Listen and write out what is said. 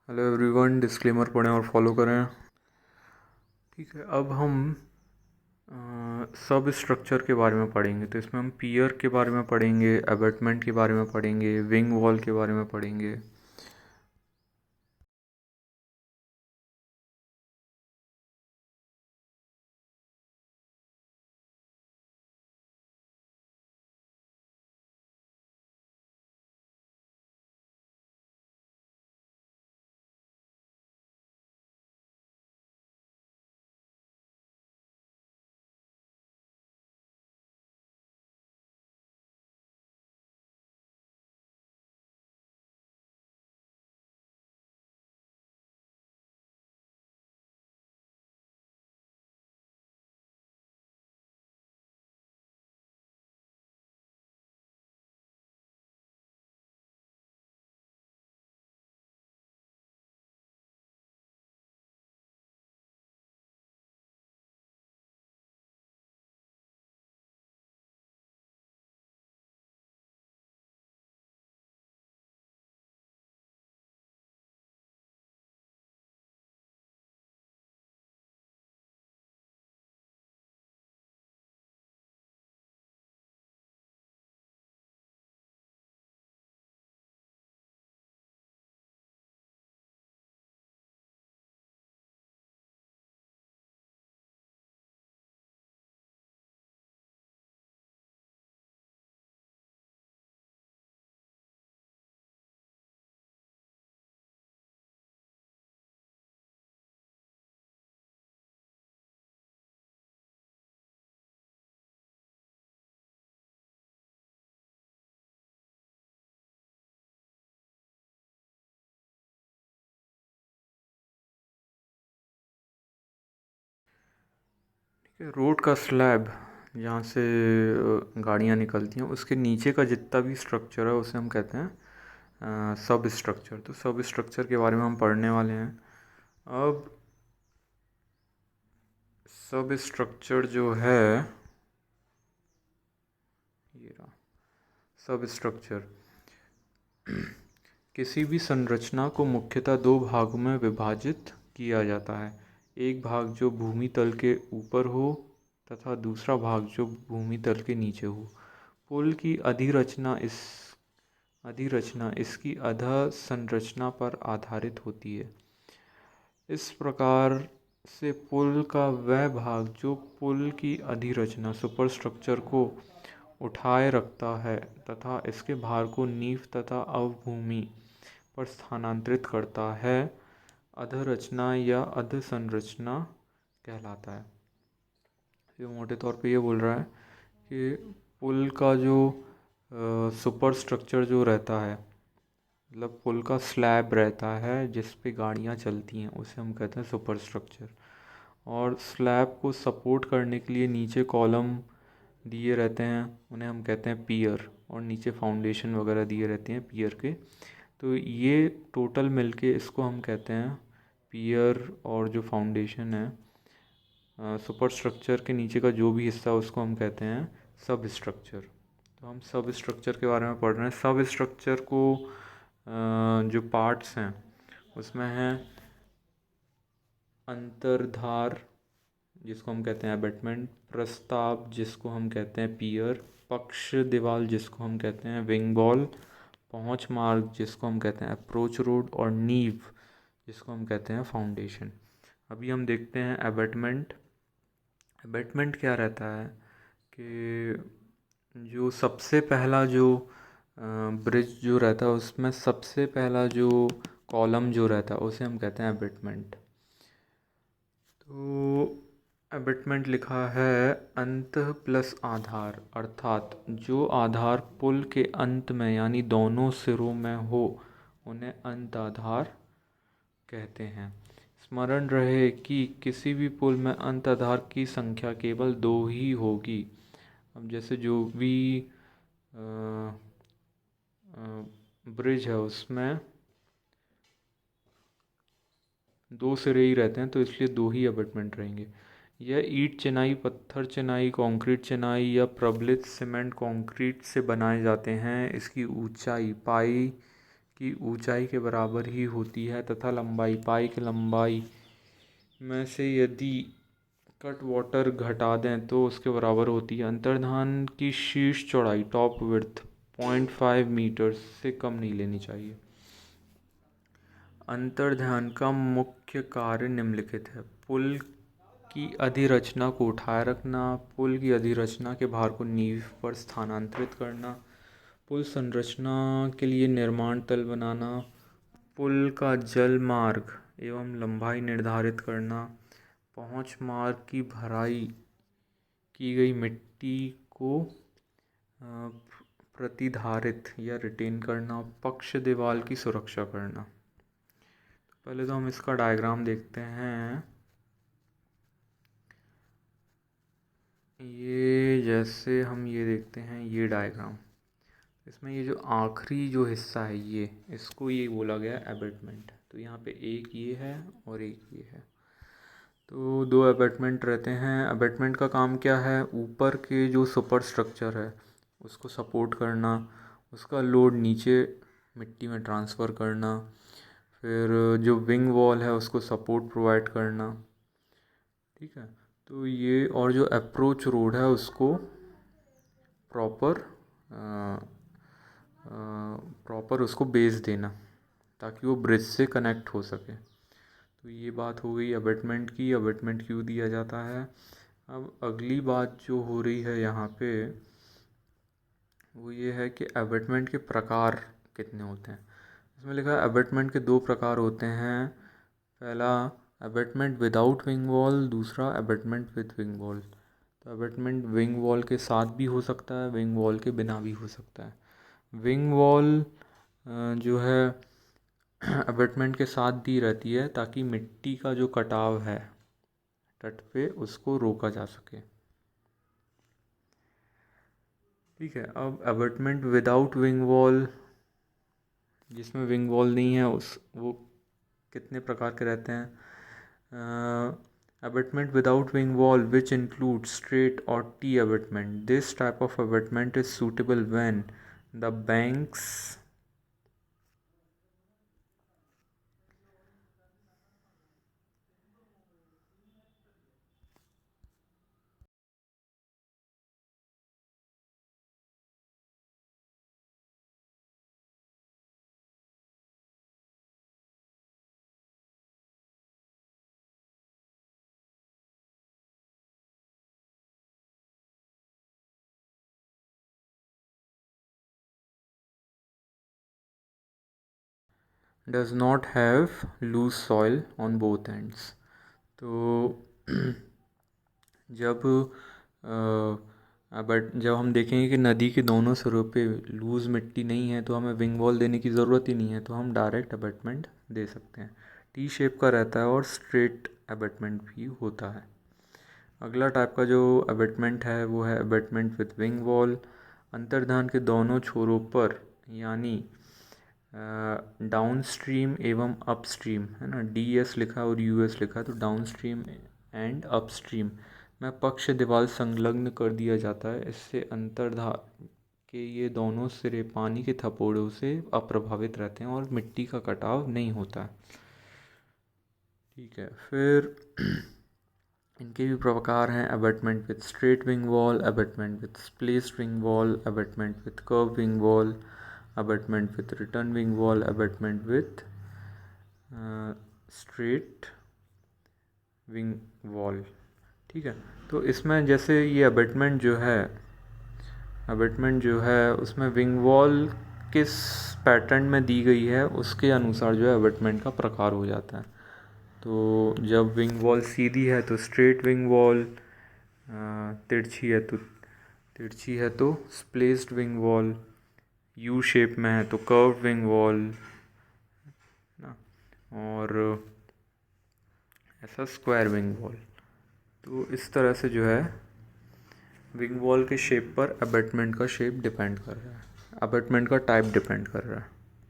Hello everyone, disclaimer पढ़ें और follow करें। ठीक है, अब हम सब स्ट्रक्चर के बारे में पढ़ेंगे। तो इसमें हम पियर के बारे में पढ़ेंगे, अबैटमेंट के बारे में पढ़ेंगे, विंग वॉल के बारे में पढ़ेंगे। ठीक है, रोड का स्लैब जहाँ से गाड़ियाँ निकलती हैं, उसके नीचे का जितना भी स्ट्रक्चर है उसे हम कहते हैं सब स्ट्रक्चर। तो सब स्ट्रक्चर के बारे में हम पढ़ने वाले हैं। अब सब स्ट्रक्चर जो है, ये रहा सब स्ट्रक्चर। किसी भी संरचना को मुख्यतः दो भागों में विभाजित किया जाता है। एक भाग जो भूमि तल के ऊपर हो तथा दूसरा भाग जो भूमि तल के नीचे हो। पुल की अधिरचना इसकी अधः-संरचना पर आधारित होती है। इस प्रकार से पुल का वह भाग जो पुल की अधिरचना सुपरस्ट्रक्चर को उठाए रखता है तथा इसके भार को नींव तथा अवभूमि पर स्थानांतरित करता है, अधरचना या अधसंरचना कहलाता है। ये मोटे तौर पे ये बोल रहा है कि पुल का जो सुपर स्ट्रक्चर जो रहता है, मतलब पुल का स्लैब रहता है जिस पे गाड़ियाँ चलती हैं, उसे हम कहते हैं सुपर स्ट्रक्चर। और स्लैब को सपोर्ट करने के लिए नीचे कॉलम दिए रहते हैं, उन्हें हम कहते हैं पियर। और नीचे फाउंडेशन वगैरह दिए रहते हैं पियर के। तो ये टोटल मिलके इसको हम कहते हैं पियर। और जो फाउंडेशन है, सुपर स्ट्रक्चर के नीचे का जो भी हिस्सा, उसको हम कहते हैं सब स्ट्रक्चर। तो हम सब स्ट्रक्चर के बारे में पढ़ रहे हैं। सब स्ट्रक्चर को जो पार्ट्स हैं उसमें हैं अंतर्धार, जिसको हम कहते हैं अबैटमेंट, प्रस्ताव जिसको हम कहते हैं पियर, पक्ष दीवार जिसको हम कहते हैं विंग वॉल, पहुंच मार्ग जिसको हम कहते हैं अप्रोच रोड, और नींव जिसको हम कहते हैं फाउंडेशन। अभी हम देखते हैं अबैटमेंट। अबैटमेंट क्या रहता है कि जो सबसे पहला जो ब्रिज जो रहता है, उसमें सबसे पहला जो कॉलम जो रहता है उसे हम कहते हैं अबैटमेंट। तो अबैटमेंट लिखा है अंत प्लस आधार, अर्थात जो आधार पुल के अंत में यानी दोनों सिरों में हो उन्हें अंत आधार कहते हैं। स्मरण रहे कि किसी भी पुल में अंत आधार की संख्या केवल दो ही होगी। अब जैसे जो भी ब्रिज है उसमें दो सिरे ही रहते हैं, तो इसलिए दो ही अबैटमेंट रहेंगे। यह ईंट चिनाई, पत्थर चिनाई, कंक्रीट चिनाई या प्रबलित सीमेंट कंक्रीट से बनाए जाते हैं। इसकी ऊंचाई पाई की ऊंचाई के बराबर ही होती है तथा लंबाई पाई की लंबाई में से यदि कट वाटर घटा दें तो उसके बराबर होती है। अंतर्धान की शीर्ष चौड़ाई टॉप विड्थ 0.5 मीटर से कम नहीं लेनी चाहिए। अंतर्धान का मुख्य कार्य निम्नलिखित है। पुल की अधिरचना को उठाए रखना, पुल की अधिरचना के भार को नींव पर स्थानांतरित करना, पुल संरचना के लिए निर्माण तल बनाना, पुल का जल मार्ग एवं लंबाई निर्धारित करना, पहुंच मार्ग की भराई की गई मिट्टी को प्रतिधारित या रिटेन करना, पक्ष दीवार की सुरक्षा करना। पहले तो हम इसका डायग्राम देखते हैं। ये जैसे हम ये देखते हैं ये डायग्राम, इसमें ये जो आखिरी जो हिस्सा है ये इसको ये बोला गया एबैटमेंट। तो यहाँ पे एक ये है और एक ये है, तो दो एबैटमेंट रहते हैं। एबैटमेंट का काम क्या है, ऊपर के जो सुपर स्ट्रक्चर है उसको सपोर्ट करना, उसका लोड नीचे मिट्टी में ट्रांसफ़र करना, फिर जो विंग वॉल है उसको सपोर्ट प्रोवाइड करना। ठीक है, तो ये और जो अप्रोच रोड है उसको प्रॉपर उसको बेस देना ताकि वो ब्रिज से कनेक्ट हो सके। तो ये बात हो गई अबैटमेंट की, अबैटमेंट क्यों दिया जाता है। अब अगली बात जो हो रही है यहाँ पे वो ये है कि अबैटमेंट के प्रकार कितने होते हैं। इसमें लिखा है अबैटमेंट के दो प्रकार होते हैं। पहला अबैटमेंट विदाउट विंग वॉल, दूसरा अबैटमेंट विद विंग वॉल। तो अबैटमेंट विंग वॉल के साथ भी हो सकता है, विंग वॉल के बिना भी हो सकता है। विंग वॉल जो है अबैटमेंट के साथ दी रहती है ताकि मिट्टी का जो कटाव है तट पे उसको रोका जा सके। ठीक है, अब अबैटमेंट विदाउट विंग वॉल, जिसमें विंग वॉल नहीं है वो कितने प्रकार के रहते हैं। Abutment without wing wall which include straight और T abutment. This type of abutment is suitable when the banks does not have loose soil on both ends। तो जब हम देखेंगे कि नदी के दोनों सिरों पे लूज़ मिट्टी नहीं है तो हमें विंग वॉल देने की ज़रूरत ही नहीं है, तो हम डायरेक्ट अबैटमेंट दे सकते हैं। टी शेप का रहता है और स्ट्रेट अबैटमेंट भी होता है। अगला टाइप का जो अबैटमेंट है वो है अबैटमेंट विद विंग वॉल। अंतर्धान के दोनों छोरों पर यानी डाउन स्ट्रीम एवं अप स्ट्रीम है ना, DS लिखा और US लिखा, तो down stream and up stream में पक्ष दीवार संलग्न कर दिया जाता है। इससे अंतर्धान के ये दोनों सिरे पानी के थपोड़ों से अप्रभावित रहते हैं और मिट्टी का कटाव नहीं होता है। ठीक है, फिर इनके भी प्रकार हैं abutment with straight wing wall, abutment with splayed wing wall, abutment with curve wing wall, abutment with return wing wall, abutment with straight wing wall. ठीक है, तो इसमें जैसे ये अबैटमेंट जो है उसमें विंग वॉल किस पैटर्न में दी गई है उसके अनुसार जो है अबैटमेंट का प्रकार हो जाता है। तो जब विंग वॉल सीधी है तो स्ट्रेट विंग वॉल, तिरछी है तो स्प्लेस्ड विंग वॉल, यू शेप में है तो कर्व विंग वॉल ना, और ऐसा स्क्वायर विंग वॉल। तो इस तरह से जो है विंग वॉल के शेप पर अबैटमेंट का शेप डिपेंड कर रहा है, अबैटमेंट का टाइप डिपेंड कर रहा है।